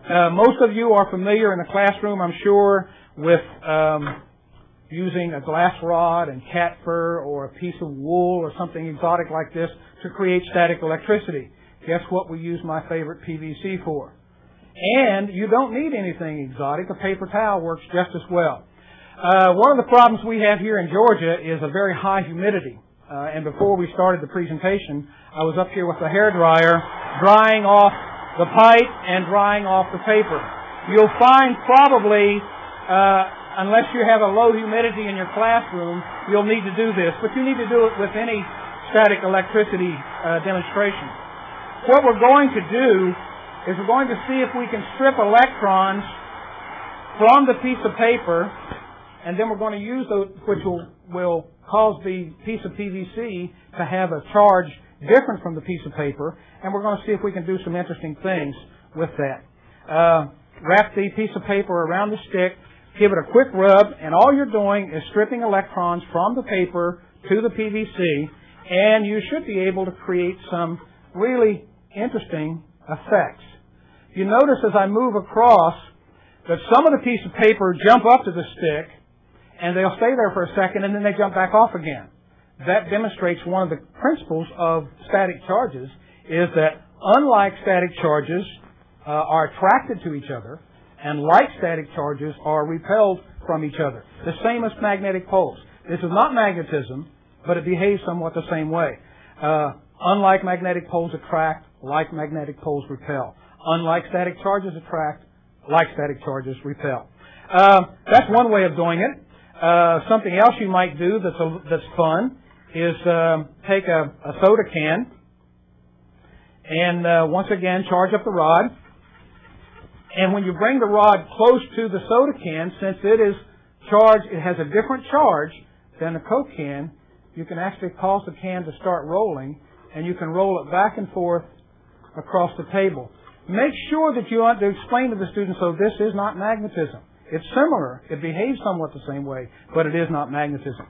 Most of you are familiar in the classroom, I'm sure, with using a glass rod and cat fur or a piece of wool or something exotic like this to create static electricity. Guess what we use my favorite PVC for? And you don't need anything exotic. A paper towel works just as well. One of the problems we have here in Georgia is a very high humidity. And before we started the presentation, I was up here with the hairdryer drying off the pipe and drying off the paper. You'll find probably, unless you have a low humidity in your classroom, you'll need to do this. But you need to do it with any static electricity demonstration. What we're going to do is we're going to see if we can strip electrons from the piece of paper, and then we're going to use those, which will cause the piece of PVC to have a charge different from the piece of paper, and we're going to see if we can do some interesting things with that. Wrap the piece of paper around the stick, give it a quick rub, and all you're doing is stripping electrons from the paper to the PVC, and you should be able to create some really interesting effects. You notice as I move across that some of the piece of paper jump up to the stick, and they'll stay there for a second, and then they jump back off again. That demonstrates one of the principles of static charges, is that unlike static charges are attracted to each other, and like static charges are repelled from each other. The same as magnetic poles. This is not magnetism, but it behaves somewhat the same way. Unlike magnetic poles attract, like magnetic poles repel. Unlike static charges attract, like static charges repel. That's one way of doing it. Something else you might do that's fun is take a soda can and once again charge up the rod. And when you bring the rod close to the soda can, since it is charged, it has a different charge than the Coke can, you can actually cause the can to start rolling, and you can roll it back and forth across the table. Make sure that you want to explain to the students, so this is not magnetism. It's similar. It behaves somewhat the same way, but it is not magnetism.